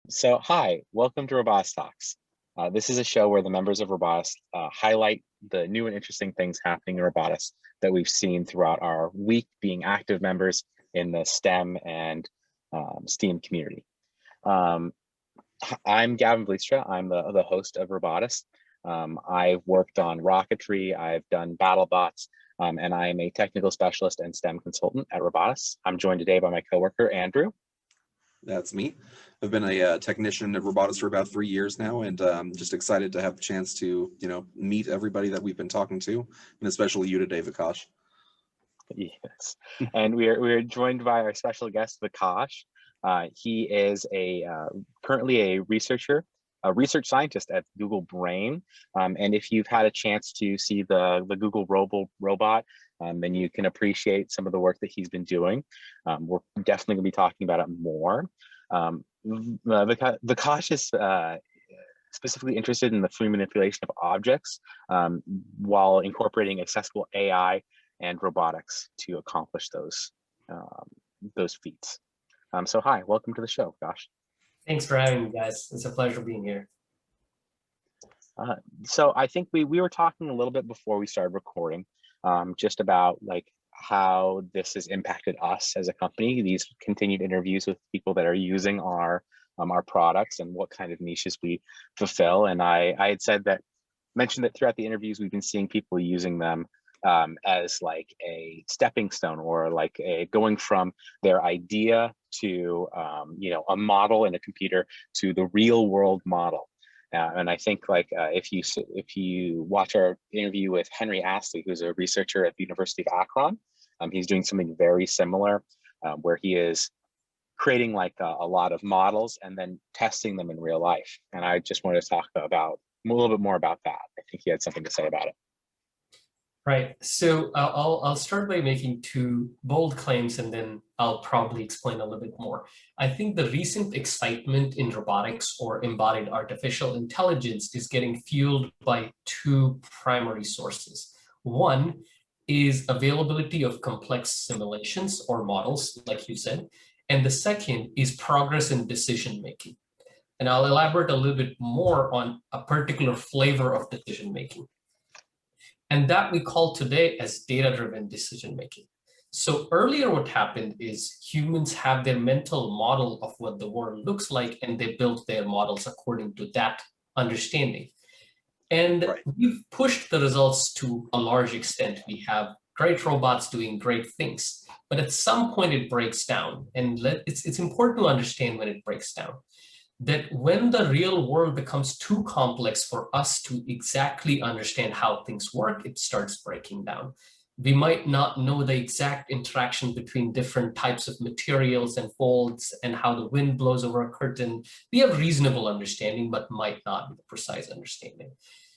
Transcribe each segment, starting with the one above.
Hi, welcome to ROBOTIS Talks. This is a show where the members of ROBOTIS highlight the new and interesting things happening in robotics that we've seen throughout our week being active members in the STEM and STEAM community. I'm Gavin Bleestra. I'm the host of ROBOTIS. I've worked on rocketry, I've done BattleBots, and I am a technical specialist and STEM consultant at ROBOTIS. I'm joined today by my coworker, Andrew. That's me. I've been a technician at ROBOTIS for about 3 years now, and just excited to have the chance to, meet everybody that we've been talking to, and especially you today, Vikash. Yes, and we are joined by our special guest, Vikash. He is currently a research scientist at Google Brain. And if you've had a chance to see the Google robot, then you can appreciate some of the work that he's been doing. We're definitely going to be talking about it more. Vikash is specifically interested in the free manipulation of objects while incorporating accessible AI and robotics to accomplish those feats. So hi, welcome to the show, Vikash. Thanks for having me, guys. It's a pleasure being here. So I think we were talking a little bit before we started recording, just about like how this has impacted us as a company, these continued interviews with people that are using our products and what kind of niches we fulfill. And I had mentioned that throughout the interviews, we've been seeing people using them as like a stepping stone, or like going from their idea to a model in a computer to the real world model. And I think like if you watch our interview with Henry Astley, who's a researcher at the University of Akron, he's doing something very similar, where he is creating like a lot of models and then testing them in real life. And I just wanted to talk about a little bit more about that. I think he had something to say about it. Right. So I'll start by making two bold claims, and then I'll probably explain a little bit more. I think the recent excitement in robotics or embodied artificial intelligence is getting fueled by two primary sources. One is availability of complex simulations or models, like you said, and the second is progress in decision making. And I'll elaborate a little bit more on a particular flavor of decision making. And that we call today as data-driven decision-making. So earlier what happened is humans have their mental model of what the world looks like, and they built their models according to that understanding. And we've pushed the results to a large extent. We have great robots doing great things, but at some point it breaks down. And it's important to understand when it breaks down, that when the real world becomes too complex for us to exactly understand how things work, it starts breaking down. We might not know the exact interaction between different types of materials and folds and how the wind blows over a curtain. We have reasonable understanding, but might not be the precise understanding.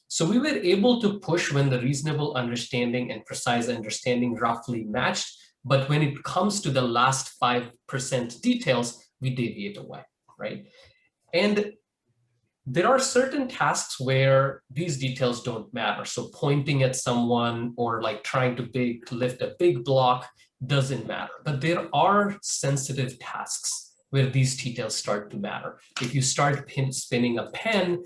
So we were able to push when the reasonable understanding and precise understanding roughly matched, but when it comes to the last 5% details, we deviate away, right? And there are certain tasks where these details don't matter. So pointing at someone or like trying to lift a big block doesn't matter. But there are sensitive tasks where these details start to matter. If you start spinning a pen,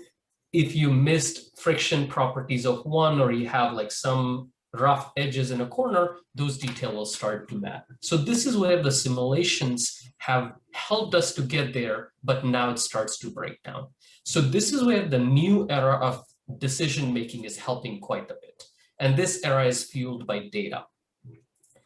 if you missed friction properties of one, or you have like some rough edges in a corner, those details will start to matter. So this is where the simulations have helped us to get there, but now it starts to break down. So this is where the new era of decision-making is helping quite a bit. And this era is fueled by data.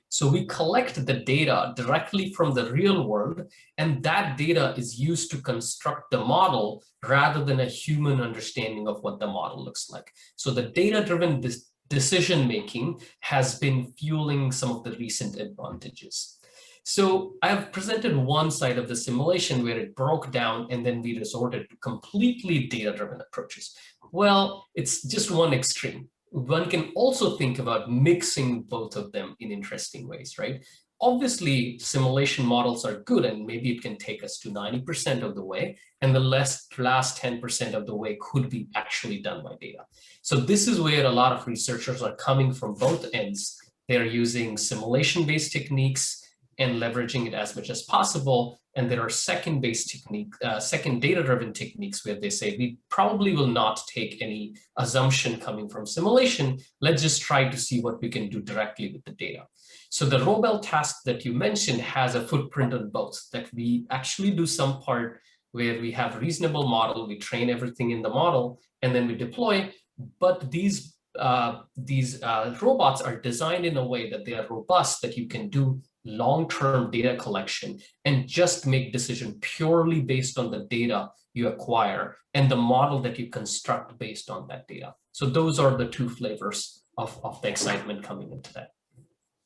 So we collect the data directly from the real world, and that data is used to construct the model rather than a human understanding of what the model looks like. So the data-driven decision-making has been fueling some of the recent advantages. So I've presented one side of the simulation where it broke down and then we resorted to completely data-driven approaches. Well, it's just one extreme. One can also think about mixing both of them in interesting ways, right? Obviously, simulation models are good, and maybe it can take us to 90% of the way, and the last 10% of the way could be actually done by data. So this is where a lot of researchers are coming from both ends. They're using simulation-based techniques and leveraging it as much as possible. And there are second data-driven techniques where they say, we probably will not take any assumption coming from simulation. Let's just try to see what we can do directly with the data. So the ROBEL task that you mentioned has a footprint on both, that we actually do some part where we have a reasonable model, we train everything in the model, and then we deploy. But these robots are designed in a way that they are robust, that you can do long-term data collection and just make decisions purely based on the data you acquire and the model that you construct based on that data. So those are the two flavors of the excitement coming into that.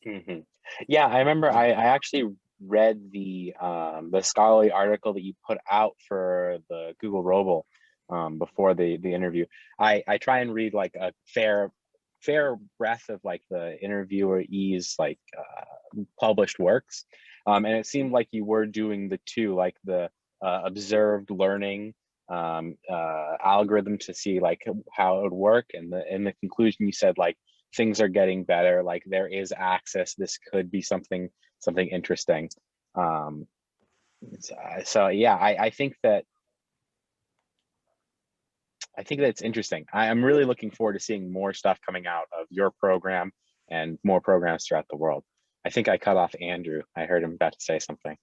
Mm-hmm. Yeah, I remember I actually read the scholarly article that you put out for the Google Robo before the interview. I try and read like a fair breadth of like the interviewee's like published works, and it seemed like you were doing the two, like the observed learning algorithm to see like how it would work, and in the conclusion you said like things are getting better, like there is access, this could be something interesting. So yeah, I think that it's interesting. I'm really looking forward to seeing more stuff coming out of your program and more programs throughout the world. I think I cut off Andrew. I heard him about to say something.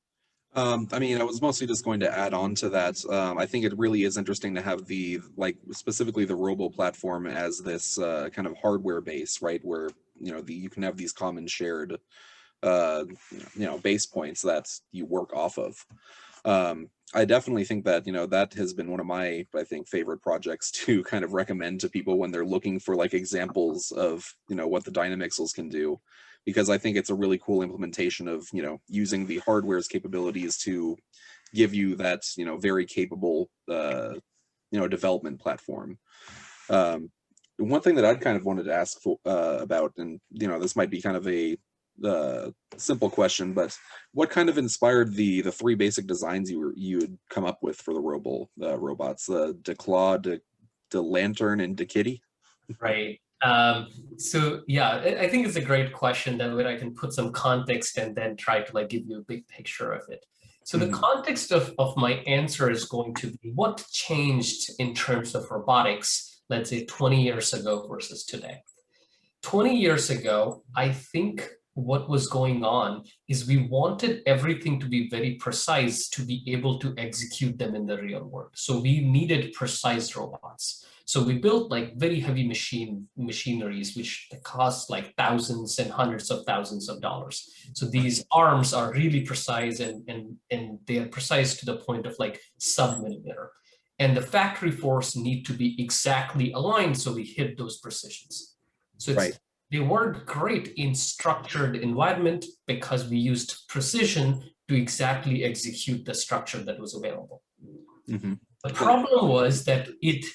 I mean, I was mostly just going to add on to that. I think it really is interesting to have specifically the Robo platform as this kind of hardware base, right? Where, you can have these common shared, base points that you work off of. I definitely think that, that has been one of my, I think, favorite projects to kind of recommend to people when they're looking for like examples of, what the Dynamixels can do, because I think it's a really cool implementation of, using the hardware's capabilities to give you that, very capable, development platform. One thing that I'd kind of wanted to ask about, and, this might be kind of a simple question, but what kind of inspired the three basic designs you had come up with for the robots, the DeClaw, the Lantern, and the Kitty? Right. So yeah, I think it's a great question that way I can put some context and then try to like give you a big picture of it. So the context of my answer is going to be what changed in terms of robotics, let's say 20 years ago versus today. 20 years ago, I think what was going on is we wanted everything to be very precise to be able to execute them in the real world. So we needed precise robots. So we built like very heavy machineries, which cost like thousands and hundreds of thousands of dollars. So these arms are really precise and they are precise to the point of like sub-millimeter. And the factory force need to be exactly aligned so we hit those precisions. So they weren't great in structured environment because we used precision to exactly execute the structure that was available. The problem was that it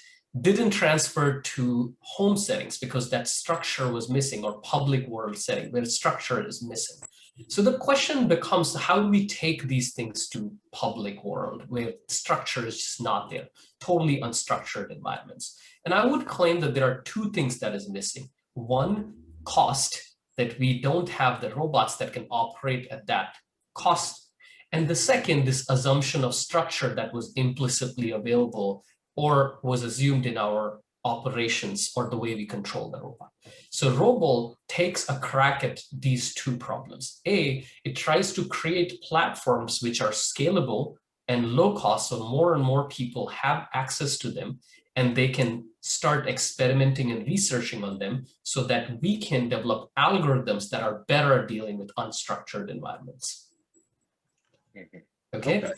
didn't transfer to home settings because that structure was missing, or public world setting where structure is missing. So the question becomes, how do we take these things to public world where structure is just not there, totally unstructured environments? And I would claim that there are two things that is missing. One, cost, that we don't have the robots that can operate at that cost. And the second, this assumption of structure that was implicitly available or was assumed in our operations or the way we control the robot. So Robo takes a crack at these two problems. A, it tries to create platforms which are scalable and low cost, so more and more people have access to them, and they can start experimenting and researching on them so that we can develop algorithms that are better at dealing with unstructured environments. Okay?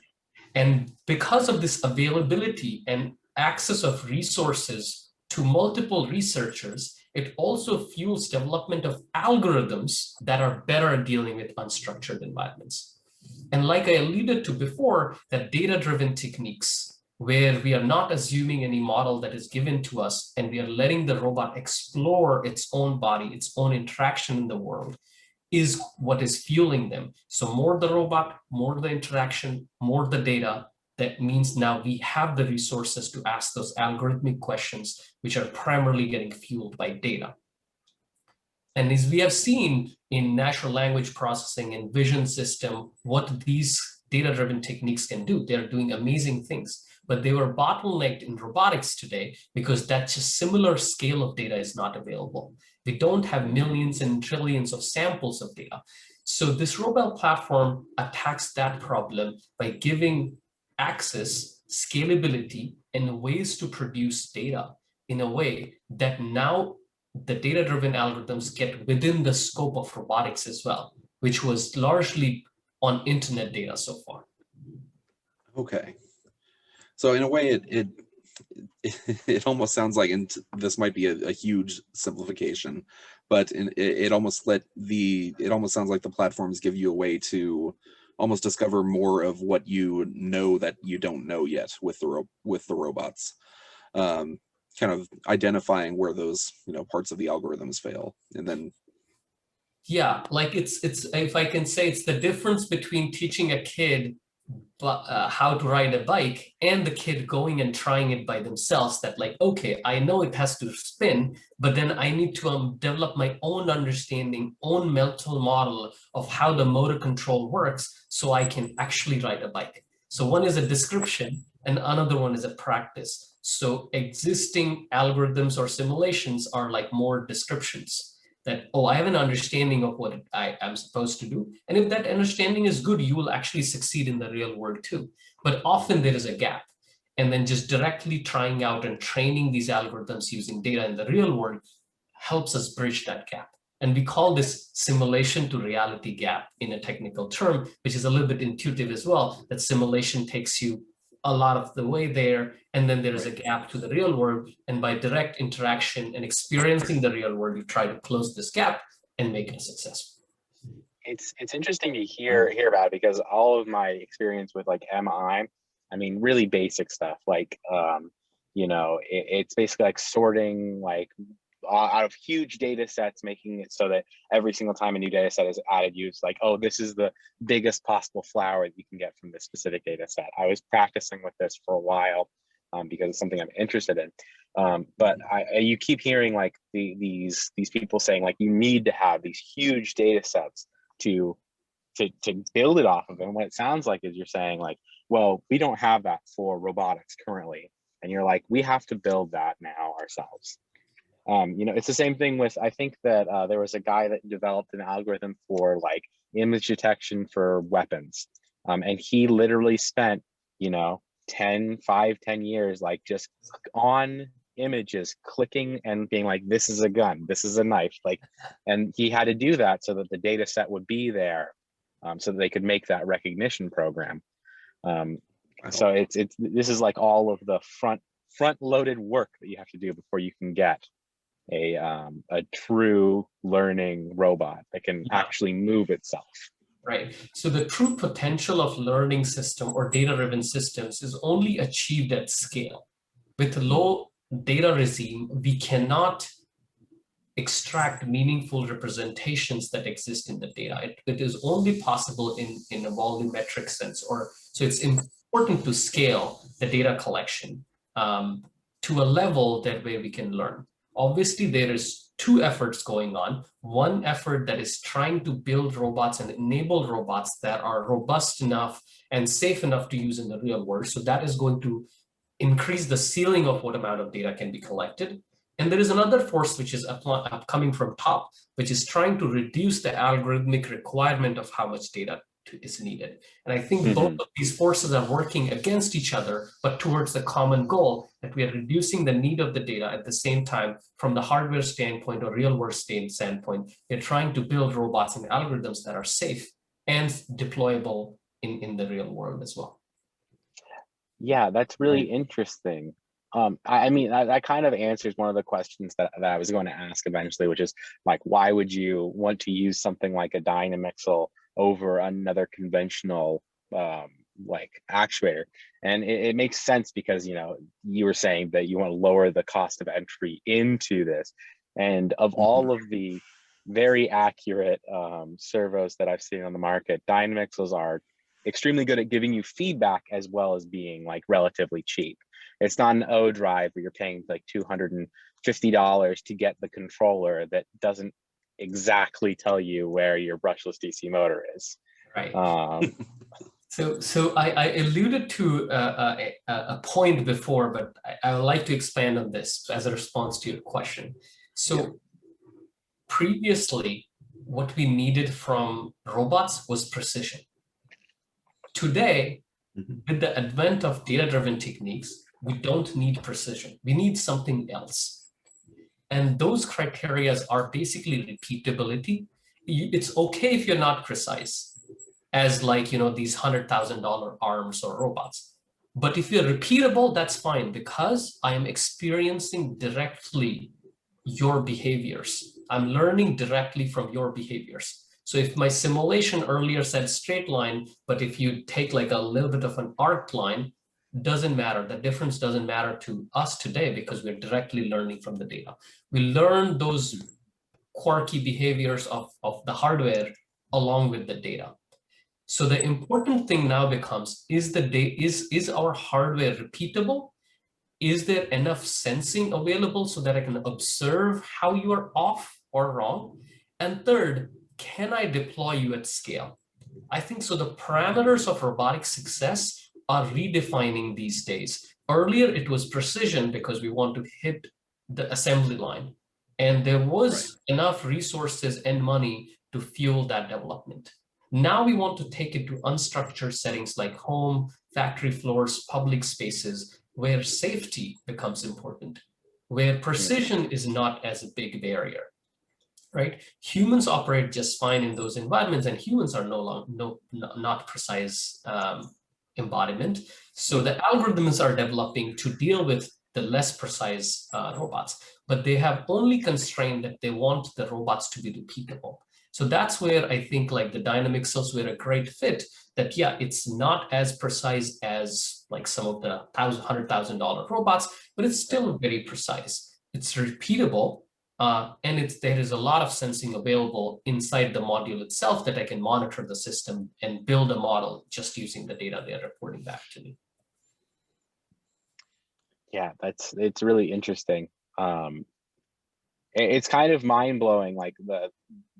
And because of this availability and access of resources to multiple researchers, it also fuels development of algorithms that are better at dealing with unstructured environments. And like I alluded to before, that data-driven techniques, where we are not assuming any model that is given to us and we are letting the robot explore its own body, its own interaction in the world, is what is fueling them. So more the robot, more the interaction, more the data. That means now we have the resources to ask those algorithmic questions, which are primarily getting fueled by data. And as we have seen in natural language processing and vision system, what these data-driven techniques can do, they're doing amazing things. But they were bottlenecked in robotics today because that just similar scale of data is not available. They don't have millions and trillions of samples of data. So this robot platform attacks that problem by giving access, scalability, and ways to produce data in a way that now the data-driven algorithms get within the scope of robotics as well, which was largely on internet data so far. Okay. So in a way, it almost sounds like, and this might be a huge simplification, but it almost sounds like the platforms give you a way to almost discover more of what you know that you don't know yet with the robots. Kind of identifying where those parts of the algorithms fail, and then yeah, like it's if I can say, it's the difference between teaching a kid how to ride a bike and the kid going and trying it by themselves, that like, okay, I know it has to spin, but then I need to develop my own understanding, own mental model of how the motor control works so I can actually ride a bike. So one is a description and another one is a practice. So existing algorithms or simulations are like more descriptions that, oh, I have an understanding of what I am supposed to do. And if that understanding is good, you will actually succeed in the real world too. But often there is a gap. And then just directly trying out and training these algorithms using data in the real world helps us bridge that gap. And we call this simulation to reality gap in a technical term, which is a little bit intuitive as well, that simulation takes you a lot of the way there, and then there's a gap to the real world. And by direct interaction and experiencing the real world, you try to close this gap and make it successful. It's interesting to hear about it, because all of my experience with like MI, I mean, really basic stuff, like it's basically like sorting like out of huge data sets, making it so that every single time a new data set is added, you it's like, oh, this is the biggest possible flower that you can get from this specific data set. I was practicing with this for a while because it's something I'm interested in. But you keep hearing like these people saying like you need to have these huge data sets to build it off of. And what it sounds like is you're saying like, well, we don't have that for robotics currently. And you're like, we have to build that now ourselves. It's the same thing with, I think that there was a guy that developed an algorithm for like image detection for weapons. And he literally spent, 10 years, like just on images, clicking and being like, this is a gun, this is a knife. Like, and he had to do that so that the data set would be there so that they could make that recognition program. So this is like all of the front loaded work that you have to do before you can get a true learning robot that can actually move itself. Right. So the true potential of learning system or data-driven systems is only achieved at scale. With low data regime, we cannot extract meaningful representations that exist in the data. It is only possible in a volumetric sense, so it's important to scale the data collection to a level that way we can learn. Obviously, there is two efforts going on. One effort that is trying to build robots and enable robots that are robust enough and safe enough to use in the real world. So that is going to increase the ceiling of what amount of data can be collected. And there is another force which is coming from top, which is trying to reduce the algorithmic requirement of how much data is needed. And I think both of these forces are working against each other, but towards the common goal that we are reducing the need of the data at the same time from the hardware standpoint or real world standpoint. We're trying to build robots and algorithms that are safe and deployable in the real world as well. Yeah, that's really interesting. I mean, that kind of answers one of the questions that I was going to ask eventually, which is like, why would you want to use something like a Dynamixel over another conventional like actuator? And it makes sense because, you were saying that you want to lower the cost of entry into this. And of all of the very accurate servos that I've seen on the market, Dynamixels are extremely good at giving you feedback as well as being like relatively cheap. It's not an O drive where you're paying like $250 to get the controller that doesn't exactly tell you where your brushless DC motor is. Right. So I alluded to a point before, but I would like to expand on this as a response to your question. So previously, what we needed from robots was precision. Today, with the advent of data-driven techniques, we don't need precision. We need something else. And those criteria are basically repeatability. It's okay if you're not precise, as like, these $100,000 arms or robots. But if you're repeatable, that's fine, because I am experiencing directly your behaviors. I'm learning directly from your behaviors. So if my simulation earlier said straight line, but if you take like a little bit of an arc line, doesn't matter. The difference doesn't matter to us today because we're directly learning from the data. We learn those quirky behaviors of the hardware along with the data. So the important thing now becomes, is our hardware repeatable? Is there enough sensing available so that I can observe how you are off or wrong? And third, can I deploy you at scale? I think so. The parameters of robotic success are redefining these days. Earlier, it was precision because we want to hit the assembly line. And there was enough resources and money to fuel that development. Now we want to take it to unstructured settings like home, factory floors, public spaces, where safety becomes important, where precision is not as a big barrier, right? Humans operate just fine in those environments, and humans are not precise embodiment. So the algorithms are developing to deal with the less precise robots, but they have only constrained that they want the robots to be repeatable. So that's where I think like the dynamic cells were a great fit, that yeah, it's not as precise as like some of the $100,000 robots, but it's still very precise. It's repeatable, and there is a lot of sensing available inside the module itself that I can monitor the system and build a model just using the data they're reporting back to me. Yeah, it's really interesting. It's kind of mind-blowing, like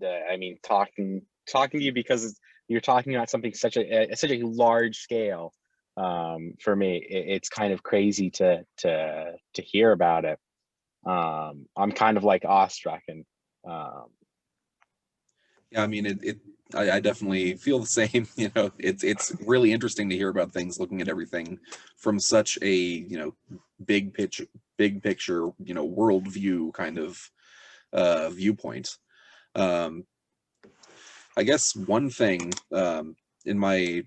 I mean, talking to you, because you're talking about something such a large scale. For me, it's kind of crazy to hear about it. I'm kind of like awestruck, and yeah, I mean, I definitely feel the same. It's really interesting to hear about things, looking at everything from such a big picture worldview kind of viewpoint. I guess one thing in my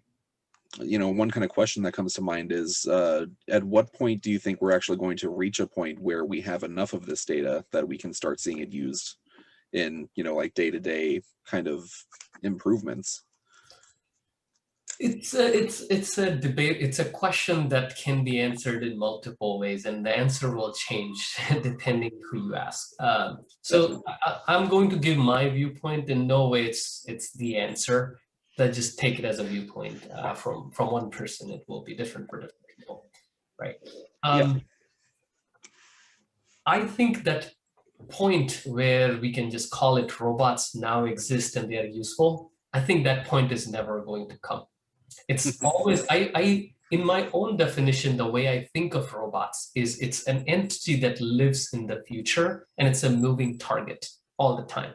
one kind of question that comes to mind is, at what point do you think we're actually going to reach a point where we have enough of this data that we can start seeing it used in like day-to-day kind of improvements? It's a debate. It's a question that can be answered in multiple ways, and the answer will change depending who you ask. So I'm going to give my viewpoint. In no way it's the answer. That just take it as a viewpoint from one person. It will be different for different people, right? I think that point where we can just call it robots now exist and they are useful, I think that point is never going to come. It's always, in my own definition, the way I think of robots is it's an entity that lives in the future, and it's a moving target all the time,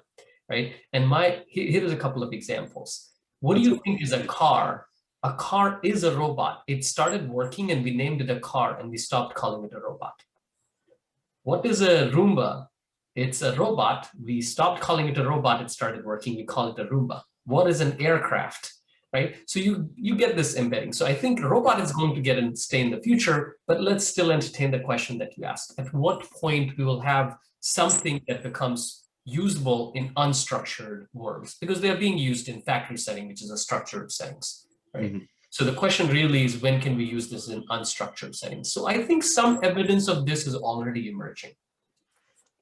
right? And here's a couple of examples. What do you think is a car? A car is a robot. It started working and we named it a car and we stopped calling it a robot. What is a Roomba? It's a robot. We stopped calling it a robot. It started working. We call it a Roomba. What is an aircraft? Right? So you get this embedding. So I think robot is going to get and stay in the future, but let's still entertain the question that you asked. At what point we will have something that becomes usable in unstructured worlds? Because they are being used in factory setting, which is a structured settings, right? So the question really is, when can we use this in unstructured settings? So I think some evidence of this is already emerging.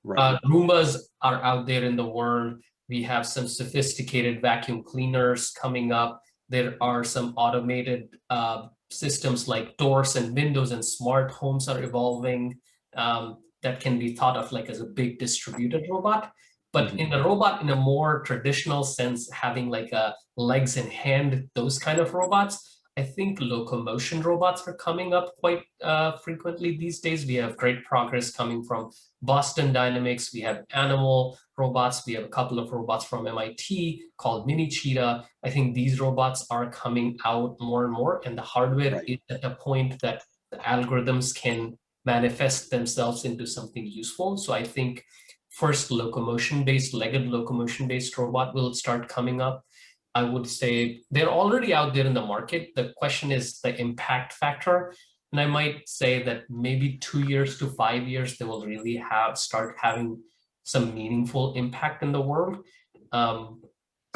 Roombas are out there in the world. We have some sophisticated vacuum cleaners coming up. There are some automated systems like doors and windows, and smart homes are evolving that can be thought of like as a big distributed robot. But in a robot, in a more traditional sense, having like a legs and hand, those kind of robots, I think locomotion robots are coming up quite frequently these days. We have great progress coming from Boston Dynamics. We have animal robots. We have a couple of robots from MIT called Mini Cheetah. I think these robots are coming out more and more, and the hardware is at a point that the algorithms can manifest themselves into something useful. So I think first locomotion-based, legged locomotion-based robot will start coming up. I would say they're already out there in the market. The question is the impact factor. And I might say that maybe 2 years to 5 years, they will really start having some meaningful impact in the world.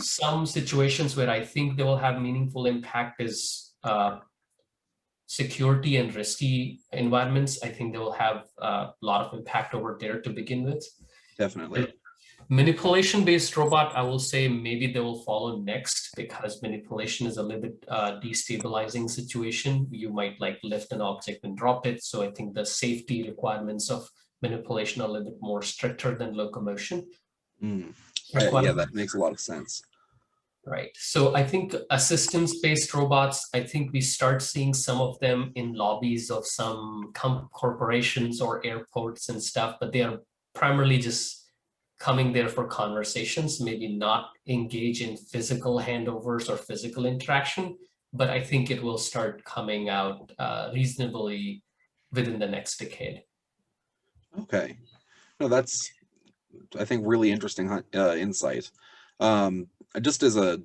Some situations where I think they will have meaningful impact is security and risky environments. I think they will have a lot of impact over there to begin with. Definitely. Manipulation-based robot, I will say maybe they will follow next, because manipulation is a little bit destabilizing situation. You might like lift an object and drop it. So I think the safety requirements of manipulation are a little bit more stricter than locomotion. Yeah, that makes a lot of sense. Right. So I think assistance-based robots, I think we start seeing some of them in lobbies of some corporations or airports and stuff, but they are primarily just coming there for conversations, maybe not engage in physical handovers or physical interaction, but I think it will start coming out reasonably within the next decade. Okay. No, that's, I think, really interesting insight. Just as a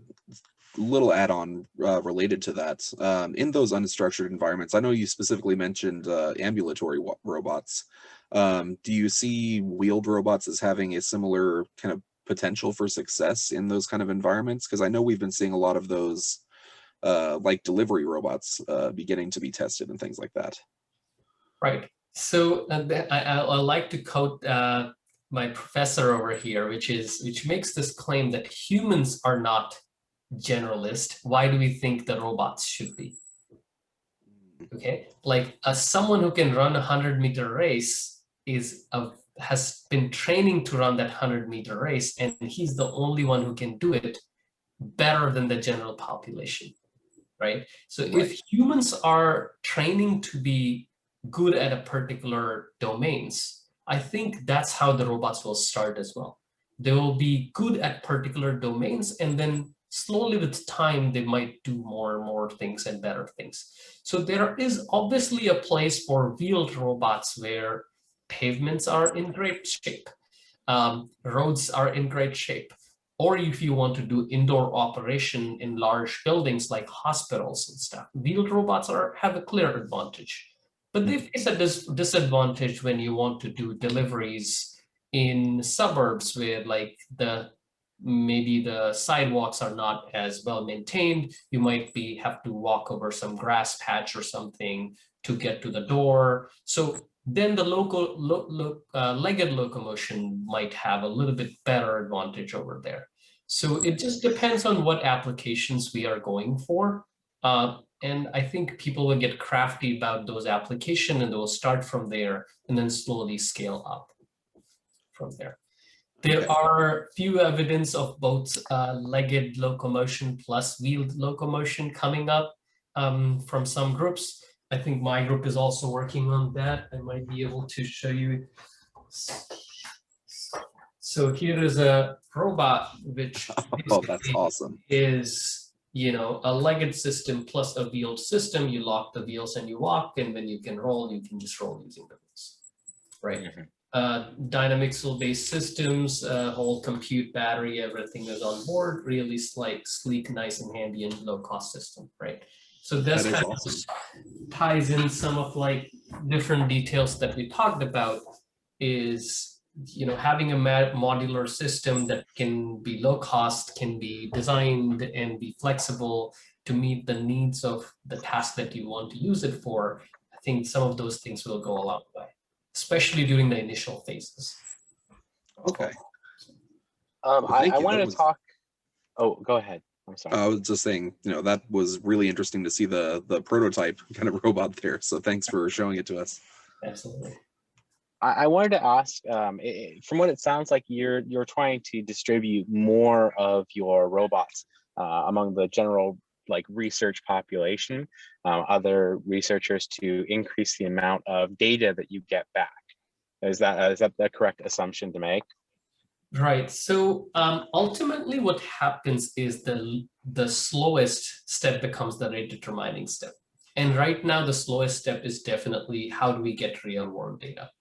little add-on related to that, in those unstructured environments, I know you specifically mentioned ambulatory robots. Do you see wheeled robots as having a similar kind of potential for success in those kind of environments? Because I know we've been seeing a lot of those like delivery robots beginning to be tested and things like that. Right. So I like to quote my professor over here, which makes this claim that humans are not generalist. Why do we think the robots should be? Okay, like someone who can run a 100-meter race has been training to run that 100-meter race, and he's the only one who can do it better than the general population, right? So if humans are training to be good at a particular domains, I think that's how the robots will start as well. They will be good at particular domains, and then slowly with time, they might do more and more things and better things. So there is obviously a place for wheeled robots where pavements are in great shape, roads are in great shape, or if you want to do indoor operation in large buildings like hospitals and stuff, wheeled robots have a clear advantage. But they face a disadvantage when you want to do deliveries in suburbs where like maybe the sidewalks are not as well maintained. You might have to walk over some grass patch or something to get to the door. So then the legged locomotion might have a little bit better advantage over there. So it just depends on what applications we are going for. And I think people will get crafty about those applications, and they'll start from there and then slowly scale up from there. There are few evidence of both legged locomotion plus wheeled locomotion coming up from some groups. I think my group is also working on that. I might be able to show you. So here is a robot which that's awesome. Is, you know, a legged system plus a wheeled system. You lock the wheels and you walk, and when you can roll, you can just roll using the wheels, right? Dynamics-based systems, whole compute battery, everything is on board, really sleek, nice and handy and low-cost system, right? So this kind of ties in some of like different details that we talked about is, you know, having a modular system that can be low cost, can be designed and be flexible to meet the needs of the task that you want to use it for. I think some of those things will go a long way, especially during the initial phases. Okay. I wanted to talk. Oh, go ahead. I'm sorry. I was just saying, you know, that was really interesting to see the prototype kind of robot there. So thanks for showing it to us. Absolutely. I wanted to ask, from what it sounds like, you're trying to distribute more of your robots among the general like research population, other researchers, to increase the amount of data that you get back. Is that the correct assumption to make? Right. So ultimately, what happens is the slowest step becomes the rate determining step. And right now, the slowest step is definitely how do we get real world data.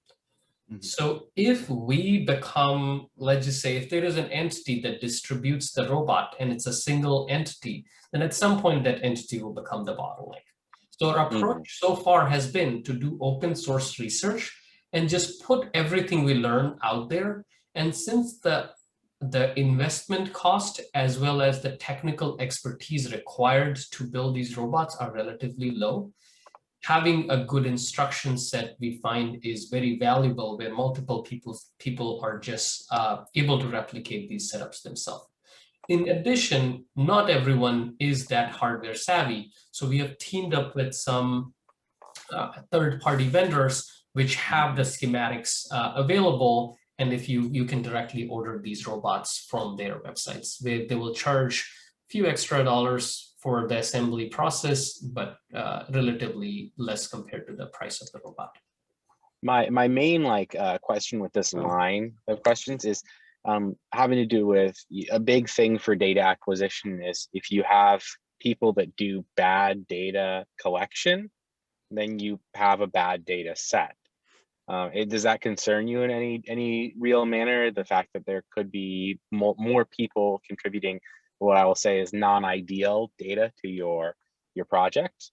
So if we become, let's just say, if there is an entity that distributes the robot and it's a single entity, then at some point that entity will become the bottleneck. So our approach so far has been to do open source research and just put everything we learn out there. And since the investment cost as well as the technical expertise required to build these robots are relatively low, having a good instruction set we find is very valuable, where multiple people are just able to replicate these setups themselves. In addition, not everyone is that hardware savvy. So we have teamed up with some third-party vendors which have the schematics available. And if you can directly order these robots from their websites, they will charge a few extra dollars for the assembly process, but relatively less compared to the price of the robot. My main question with this line of questions is having to do with a big thing for data acquisition is if you have people that do bad data collection, then you have a bad data set. Does that concern you in any real manner? The fact that there could be more people contributing what I will say is non-ideal data to your project?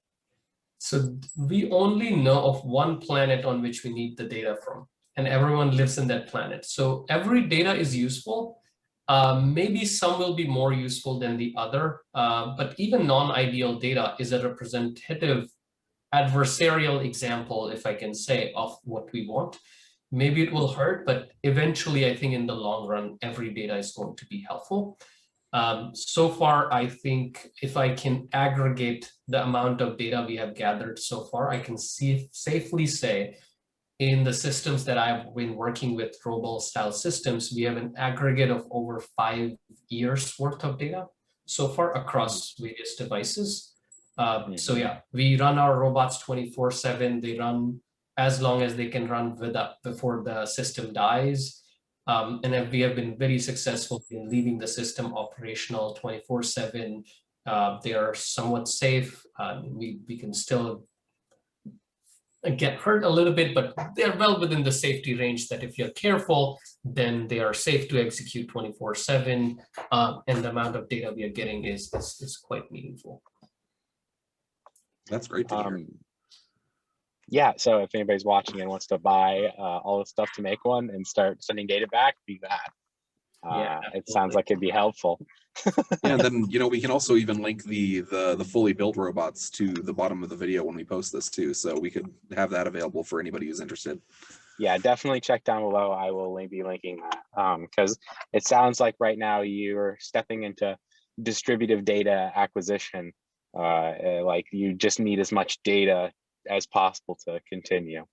So we only know of one planet on which we need the data from, and everyone lives in that planet. So every data is useful. Maybe some will be more useful than the other, but even non-ideal data is a representative adversarial example, if I can say, of what we want. Maybe it will hurt, but eventually I think in the long run, every data is going to be helpful. So far, I think if I can aggregate the amount of data we have gathered so far, I can safely say in the systems that I've been working with, Robo style systems, we have an aggregate of over 5 years worth of data so far across various devices. So yeah, we run our robots 24/7. They run as long as they can run before the system dies. And we have been very successful in leaving the system operational 24/7. They are somewhat safe. We can still get hurt a little bit, but they're well within the safety range that if you're careful, then they are safe to execute 24/7. And the amount of data we are getting is quite meaningful. That's great to hear. Yeah, so if anybody's watching and wants to buy all the stuff to make one and start sending data back, do that. It sounds like it'd be helpful. Yeah, and then we can also even link the fully built robots to the bottom of the video when we post this too, so we could have that available for anybody who's interested. Yeah, definitely check down below. I will be linking that because it sounds like right now you're stepping into distributive data acquisition. Like you just need as much data as possible to continue.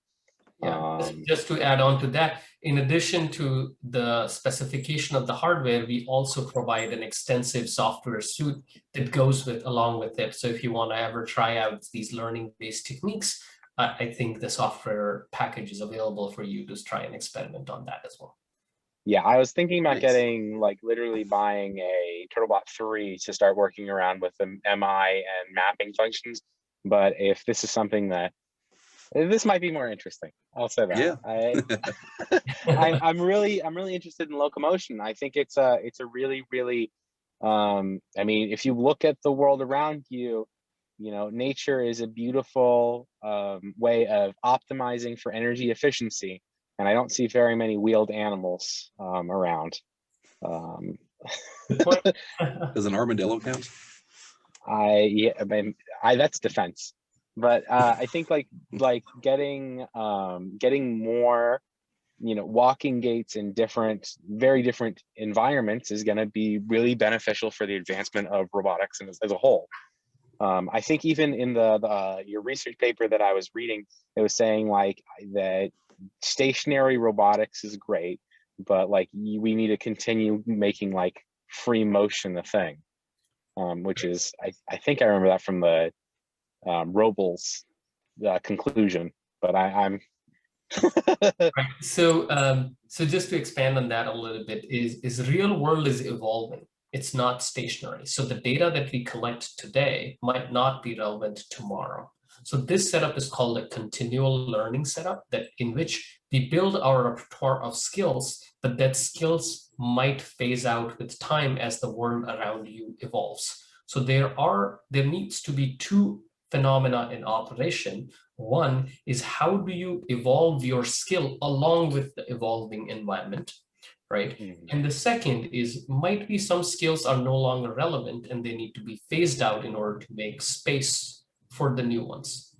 Yeah, just to add on to that, in addition to the specification of the hardware, we also provide an extensive software suite that goes along with it. So if you want to ever try out these learning-based techniques, I think the software package is available for you to try and experiment on that as well. Yeah, I was thinking about getting literally buying a Turtlebot 3 to start working around with the MI and mapping functions. But if this is something that this might be more interesting, I'll say that. Yeah. I'm really interested in locomotion. I think it's a really I mean, if you look at the world around you, nature is a beautiful way of optimizing for energy efficiency. And I don't see very many wheeled animals around. Does an armadillo count? That's defense. But I think getting more, walking gaits in very different environments is going to be really beneficial for the advancement of robotics as a whole. I think even in the your research paper that I was reading, it was saying like that stationary robotics is great, but like we need to continue making like free motion a thing, which is I think I remember that from the Robles conclusion, but I'm Right. So, so just to expand on that a little bit, is real world is evolving. It's not stationary. So the data that we collect today might not be relevant tomorrow. So this setup is called a continual learning setup, that in which we build our repertoire of skills, but that skills might phase out with time as the world around you evolves. So there needs to be two phenomena in operation. One is, how do you evolve your skill along with the evolving environment, right? And the second is, might be some skills are no longer relevant and they need to be phased out in order to make space for the new ones.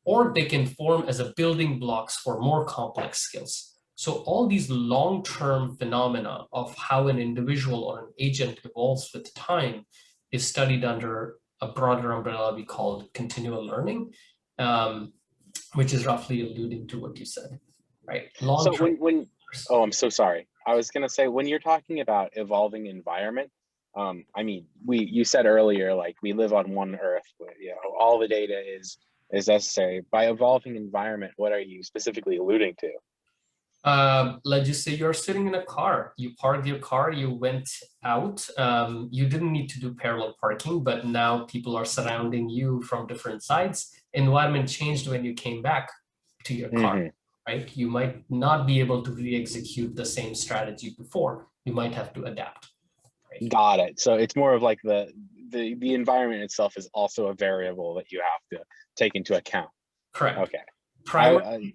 Or they can form as a building blocks for more complex skills. So all these long-term phenomena of how an individual or an agent evolves with time is studied under a broader umbrella we call continual learning. Which is roughly alluding to what you said, right? so when oh, I'm so sorry. I was gonna say, when you're talking about evolving environment, I mean, you said earlier, like we live on one Earth, where, you know, all the data is necessary. By evolving environment, what are you specifically alluding to? Let's just say you're sitting in a car, you parked your car, you went out, you didn't need to do parallel parking, but now people are surrounding you from different sides. Environment changed when you came back to your car, right? You might not be able to re-execute the same strategy before. You might have to adapt. Right? Got it. So it's more of like the environment itself is also a variable that you have to take into account. Correct. Okay.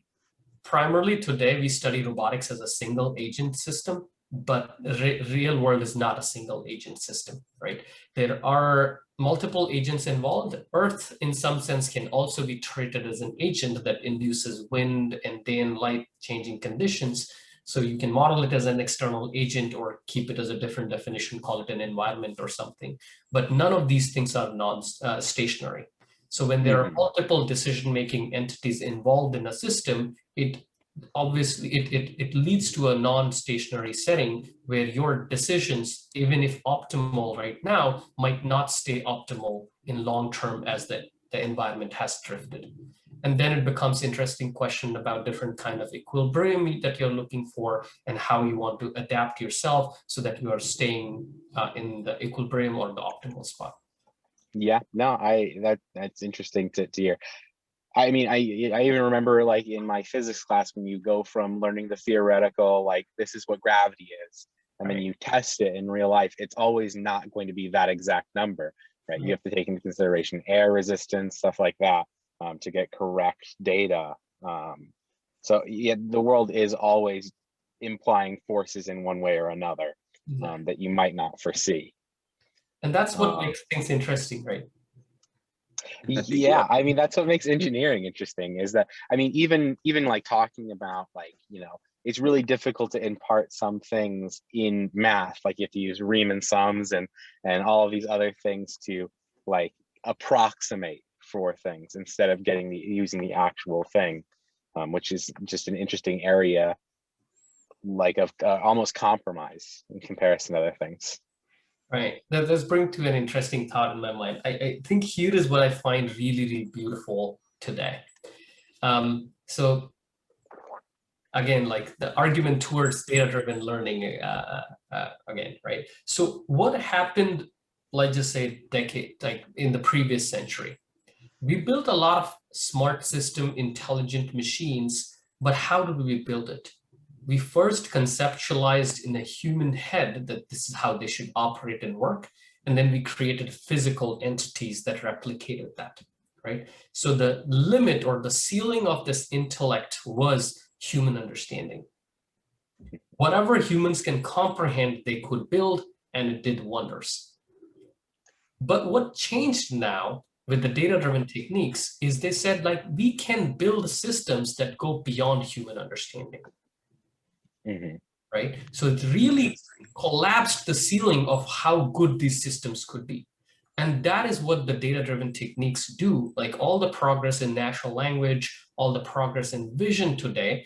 Primarily today, we study robotics as a single agent system, but real world is not a single agent system, right? There are multiple agents involved. Earth, in some sense, can also be treated as an agent that induces wind and day and light changing conditions. So you can model it as an external agent or keep it as a different definition, call it an environment or something. But none of these things are non-stationary. So when there are multiple decision-making entities involved in a system, it obviously it leads to a non-stationary setting where your decisions, even if optimal right now, might not stay optimal in long term as the environment has drifted. And then it becomes interesting question about different kind of equilibrium that you're looking for and how you want to adapt yourself so that you are staying in the equilibrium or the optimal spot. Yeah, no, that's interesting to hear. I mean, I even remember like in my physics class when you go from learning the theoretical, like this is what gravity is, and then you test it in real life, it's always not going to be that exact number, right? You have to take into consideration air resistance, stuff like that, to get correct data. So yeah, the world is always implying forces in one way or another that you might not foresee. And that's what makes things interesting, right? Yeah, I mean, that's what makes engineering interesting, is that, I mean, even like talking about like, you know, it's really difficult to impart some things in math, like you have to use Riemann sums and all of these other things to like approximate for things instead of using the actual thing, which is just an interesting area like of almost compromise in comparison to other things. Right. That does bring to an interesting thought in my mind. I think here is what I find really, really beautiful today. So again, like the argument towards data-driven learning again, right? So what happened, let's just say decade, like in the previous century? We built a lot of smart system, intelligent machines, but how did we build it? We first conceptualized in a human head that this is how they should operate and work. And then we created physical entities that replicated that, right? So the limit or the ceiling of this intellect was human understanding. Whatever humans can comprehend, they could build, and it did wonders. But what changed now with the data-driven techniques is they said, like, we can build systems that go beyond human understanding. Right? So it really collapsed the ceiling of how good these systems could be. And that is what the data-driven techniques do. Like all the progress in natural language, all the progress in vision today,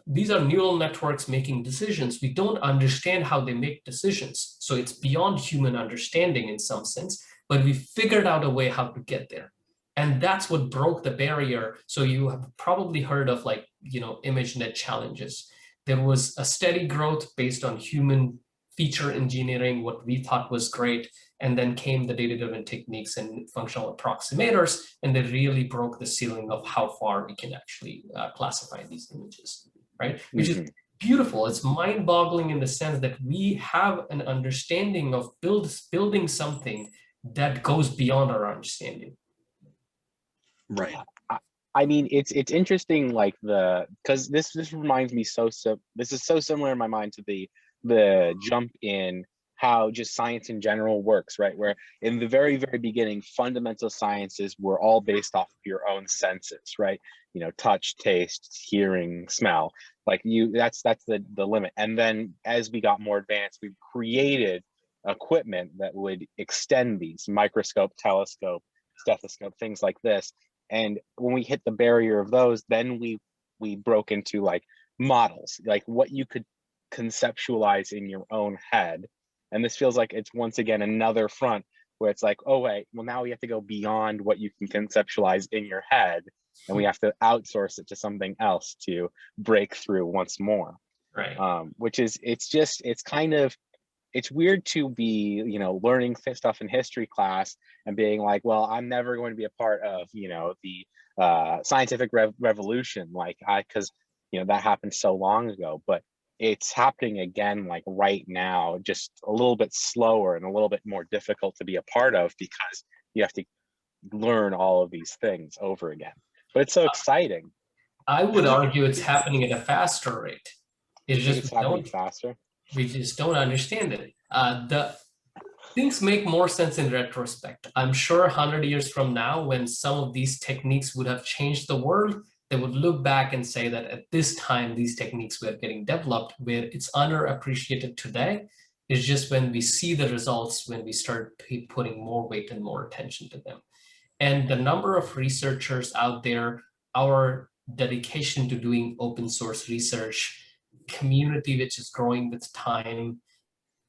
these are neural networks making decisions. We don't understand how they make decisions. So it's beyond human understanding in some sense, but we figured out a way how to get there. And that's what broke the barrier. So you have probably heard of like, ImageNet challenges. There was a steady growth based on human feature engineering, what we thought was great. And then came the data-driven techniques and functional approximators, and they really broke the ceiling of how far we can actually classify these images, right? Which is beautiful. It's mind-boggling in the sense that we have an understanding of building something that goes beyond our understanding. Right. I mean, it's interesting, like because this reminds me this is so similar in my mind to the jump in how just science in general works, right? Where in the very, very beginning, fundamental sciences were all based off of your own senses, right? Touch, taste, hearing, smell, like that's the limit. And then as we got more advanced, we created equipment that would extend these: microscope, telescope, stethoscope, things like this. And when we hit the barrier of those, then we broke into like models, like what you could conceptualize in your own head. And this feels like it's once again another front where it's like, oh wait, well now we have to go beyond what you can conceptualize in your head, and we have to outsource it to something else to break through once more. Right. Which is, it's weird to be, learning stuff in history class and being like, well, I'm never going to be a part of, the scientific revolution, like because that happened so long ago. But it's happening again, like right now, just a little bit slower and a little bit more difficult to be a part of, because you have to learn all of these things over again. But it's so exciting. I would argue it's happening at a faster rate. It's just happening faster. We just don't understand it. The things make more sense in retrospect. I'm sure 100 years from now, when some of these techniques would have changed the world, they would look back and say that at this time, these techniques were getting developed. Where it's underappreciated today is just when we see the results, when we start putting more weight and more attention to them. And the number of researchers out there, our dedication to doing open source research, community which is growing with time,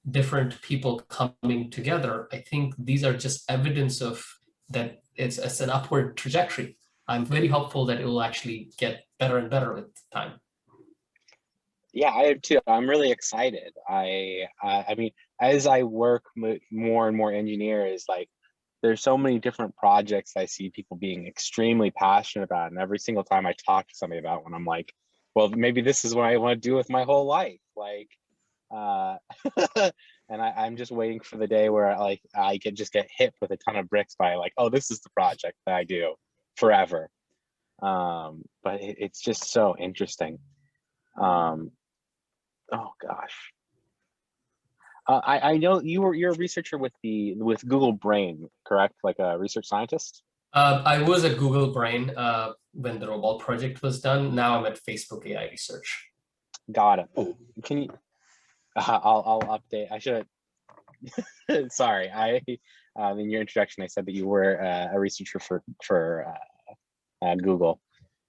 different people coming together, I think these are just evidence of that it's an upward trajectory. I'm very hopeful that it will actually get better and better with time. Yeah, I am too. I'm really excited. I mean, as I work with more and more engineers, like there's so many different projects I see people being extremely passionate about, and every single time I talk to somebody about one, I'm like, well, maybe this is what I want to do with my whole life. Like, and I'm just waiting for the day where I could just get hit with a ton of bricks by like, oh, this is the project that I do forever. But it's just so interesting. Oh gosh. I know you're a researcher with Google Brain, correct? Like a research scientist? I was at Google Brain when the Robot project was done. Now I'm at Facebook AI Research. Got it. Oh, can you? I'll update. I should. Sorry, in your introduction I said that you were a researcher for Google.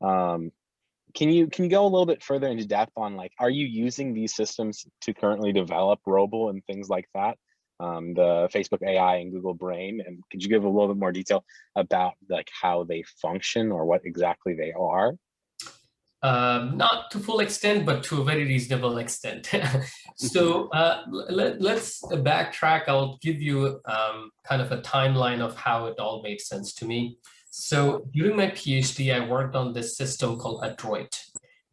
Can you go a little bit further into depth on like, are you using these systems to currently develop Robo and things like that? The Facebook AI and Google Brain, and could you give a little bit more detail about like how they function or what exactly they are? Not to full extent, but to a very reasonable extent. So let's backtrack. I'll give you kind of a timeline of how it all made sense to me. So during my PhD, I worked on this system called Adroit,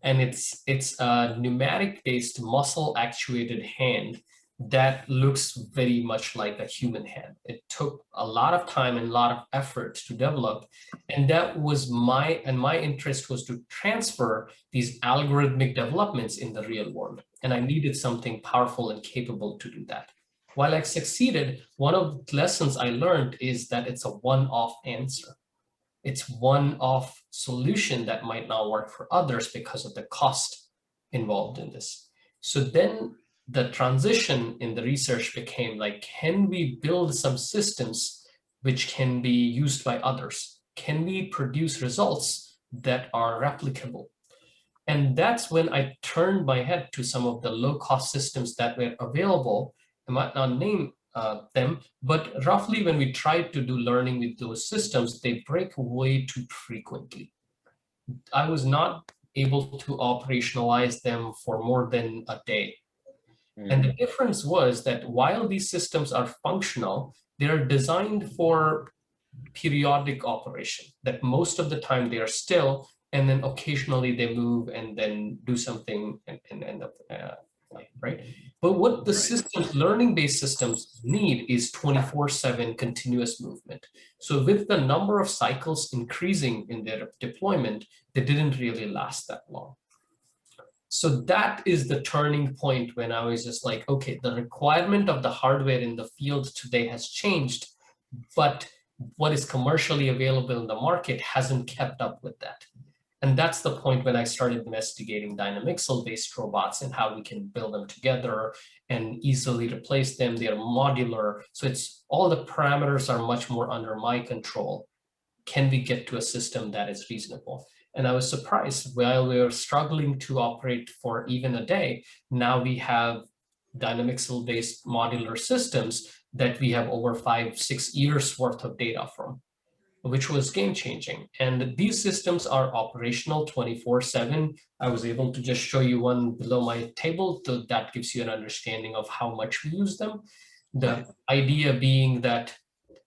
and it's a pneumatic-based muscle-actuated hand that looks very much like a human hand. It took a lot of time and a lot of effort to develop. And that was my interest was to transfer these algorithmic developments in the real world. And I needed something powerful and capable to do that. While I succeeded, one of the lessons I learned is that it's a one-off answer. It's one-off solution that might not work for others because of the cost involved in this. So then the transition in the research became like, can we build some systems which can be used by others? Can we produce results that are replicable? And that's when I turned my head to some of the low-cost systems that were available. I might not name them, but roughly when we try to do learning with those systems, they break way too frequently. I was not able to operationalize them for more than a day. And the difference was that while these systems are functional, they're designed for periodic operation, that most of the time they are still, and then occasionally they move and then do something and end up right? But what the systems, learning-based systems need is 24/7 continuous movement. So with the number of cycles increasing in their deployment, they didn't really last that long. So that is the turning point when I was just like, okay, the requirement of the hardware in the field today has changed, but what is commercially available in the market hasn't kept up with that. And that's the point when I started investigating dynamixel-based robots and how we can build them together and easily replace them. They are modular. So it's all the parameters are much more under my control. Can we get to a system that is reasonable? And I was surprised while we were struggling to operate for even a day, now we have dynamixel-based modular systems that we have over 5-6 years worth of data from, which was game-changing. And these systems are operational 24/7. I was able to just show you one below my table, so that gives you an understanding of how much we use them. The idea being that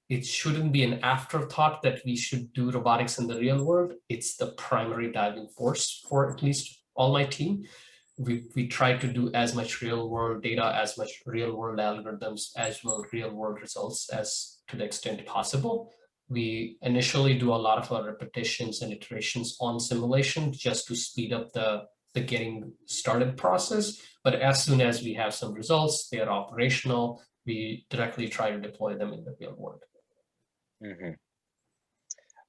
it shouldn't be an afterthought that we should do robotics in the real world. It's the primary driving force for at least all my team. We try to do as much real world data, as much real world algorithms, as well real world results as to the extent possible. We initially do a lot of our repetitions and iterations on simulation just to speed up the getting started process. But as soon as we have some results, they are operational, we directly try to deploy them in the real world.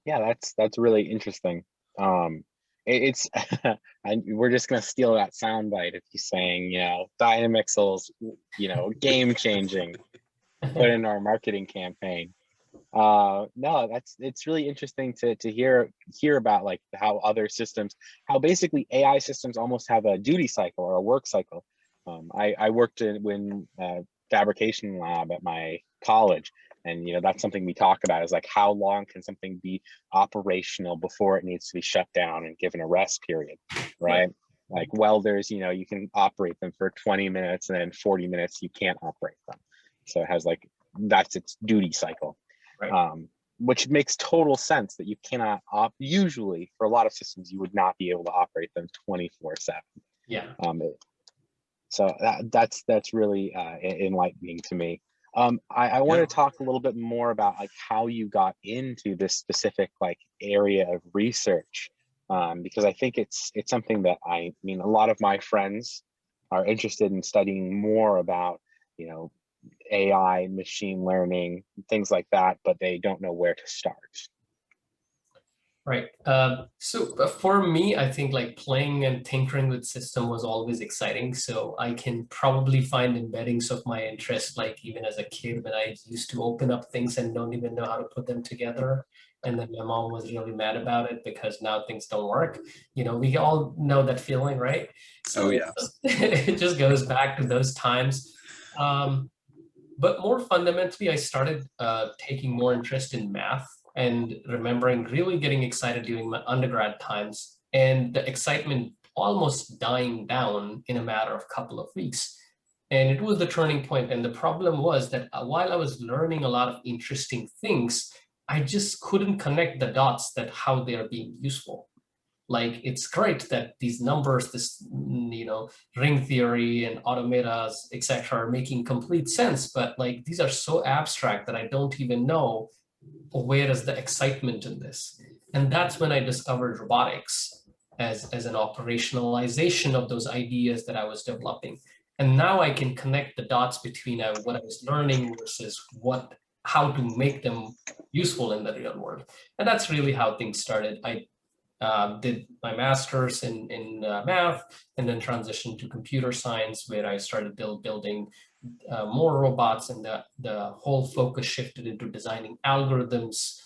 Yeah, that's really interesting. It's and we're just gonna steal that soundbite if you're saying, Dynamixel's, game changing, put in our marketing campaign. No, it's really interesting to hear about like how other systems, how basically AI systems almost have a duty cycle or a work cycle. I worked in fabrication lab at my college, and that's something we talk about is like how long can something be operational before it needs to be shut down and given a rest period, right? Like welders, you can operate them for 20 minutes and then 40 minutes you can't operate them. So it has that's its duty cycle. Right. Which makes total sense that you cannot usually for a lot of systems you would not be able to operate them 24/7. Yeah. So that's really enlightening to me. I want to talk a little bit more about like how you got into this specific area of research, because I think it's something that a lot of my friends are interested in studying more about, AI, machine learning, things like that, but they don't know where to start. Right. So for me, I think playing and tinkering with system was always exciting. So I can probably find embeddings of my interest, even as a kid when I used to open up things and don't even know how to put them together. And then my mom was really mad about it because now things don't work. We all know that feeling, right? So yeah. It just goes back to those times. But more fundamentally, I started taking more interest in math and remembering really getting excited during my undergrad times and the excitement almost dying down in a matter of a couple of weeks. And it was the turning point. And the problem was that while I was learning a lot of interesting things, I just couldn't connect the dots that how they are being useful. It's great that these numbers, this, ring theory and automatas, etc., are making complete sense. But these are so abstract that I don't even know where is the excitement in this. And that's when I discovered robotics as an operationalization of those ideas that I was developing. And now I can connect the dots between what I was learning versus how to make them useful in the real world. And that's really how things started. I did my master's in math, and then transitioned to computer science, where I started building more robots, and the whole focus shifted into designing algorithms.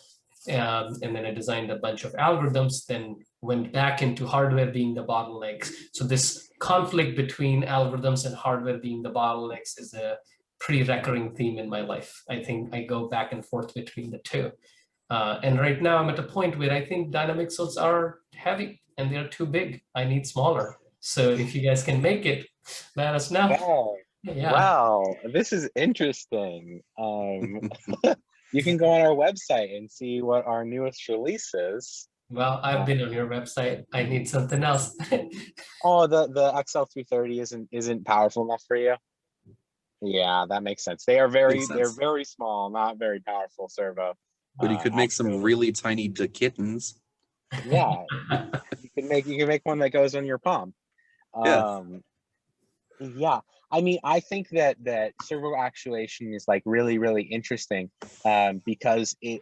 And then I designed a bunch of algorithms, then went back into hardware being the bottlenecks. So this conflict between algorithms and hardware being the bottlenecks is a pretty recurring theme in my life. I think I go back and forth between the two. And right now I'm at a point where I think dynamic cells are heavy and they're too big. I need smaller. So if you guys can make it, let us know. Wow. Yeah. Wow, this is interesting. You can go on our website and see what our newest release is. Well, I've been on your website. I need something else. Oh, the XL330 isn't powerful enough for you? Yeah, that makes sense. They're very small, not very powerful servo. But you could make some really tiny kittens. Yeah, you can make one that goes on your palm. Yeah. Yeah, I mean, I think that servo actuation is like really, really interesting, because the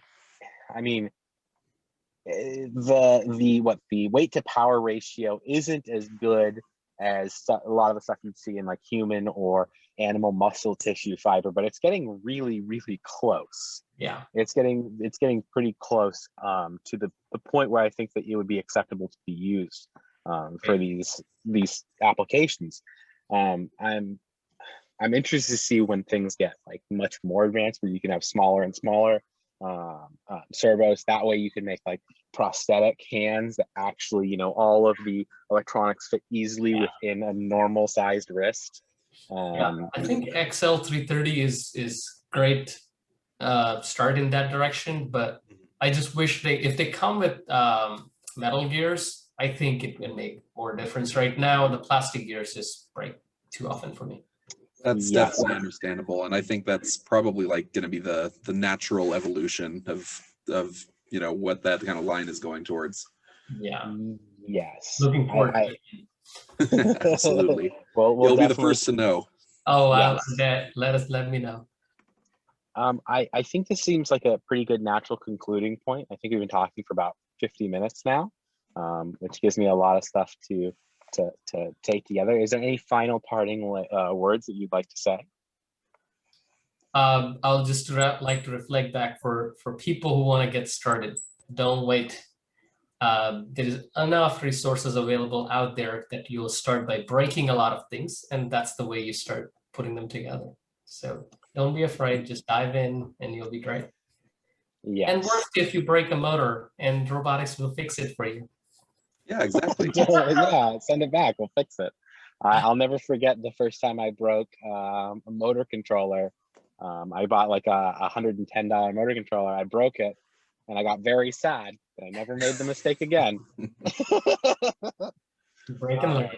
weight to power ratio isn't as good as a lot of the stuff you'd see in like human or animal muscle tissue fiber, but it's getting really, really close. Yeah, it's getting pretty close to the point where I think that it would be acceptable to be used for these applications. I'm interested to see when things get like much more advanced, where you can have smaller and smaller servos. That way you can make like prosthetic hands that actually, all of the electronics fit easily within a normal sized wrist. I think XL330 is great start in that direction, but I just wish if they come with metal gears, I think it can make more difference. Right now, the plastic gears just break too often for me. That's definitely understandable, and I think that's probably like going to be the natural evolution of what that kind of line is going towards. Yeah. Yes. Looking forward to it. Absolutely. Well, you'll be the first to know. Oh, yes. Let me know. I think this seems like a pretty good natural concluding point. I think we've been talking for about 50 minutes now, which gives me a lot of stuff to take together. Is there any final parting words that you'd like to say? I'll just like to reflect back for people who want to get started. Don't wait. There is enough resources available out there that you'll start by breaking a lot of things, and that's the way you start putting them together. So don't be afraid, just dive in and you'll be great. Yes. And worst if you break a motor, and robotics will fix it for you. Yeah, exactly. Yeah, send it back, we'll fix it. I'll never forget the first time I broke a motor controller. I bought like a $110 motor controller. I broke it and I got very sad, but I never made the mistake again. You break and learn.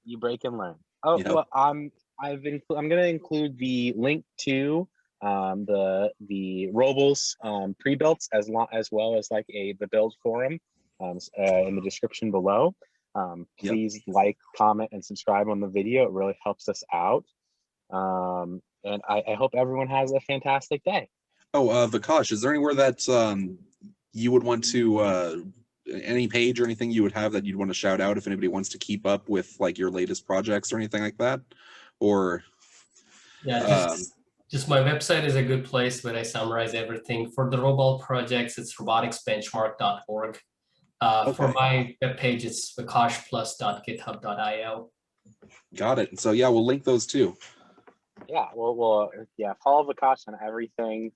You break and learn. Oh, yep. Well, I'm going to include the link to the Robles pre-builts as well as like the build forum in the description below. Please like, comment, and subscribe on the video. It really helps us out. And I hope everyone has a fantastic day. Oh, Vikash, is there anywhere that you would want to, any page or anything you would have that you'd want to shout out if anybody wants to keep up with like your latest projects or anything like that? Or just my website is a good place where I summarize everything. For the robot projects, it's roboticsbenchmark.org. For my webpage, it's vikashplus.github.io. Got it. So yeah, we'll link those too. Yeah, we'll follow Vikash on everything.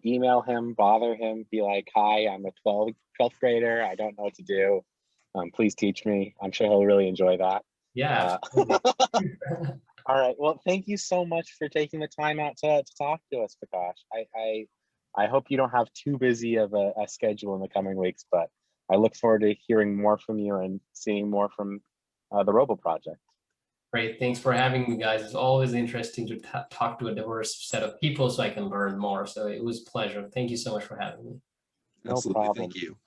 Email him, bother him, be like, hi, I'm a 12th grader. I don't know what to do. Please teach me. I'm sure he'll really enjoy that. Yeah. All right. Well, thank you so much for taking the time out to talk to us, Vikash. I hope you don't have too busy of a schedule in the coming weeks, but I look forward to hearing more from you and seeing more from the Robo project. Great. Thanks for having me, guys. It's always interesting to talk to a diverse set of people so I can learn more. So it was a pleasure. Thank you so much for having me. No problem. Thank you.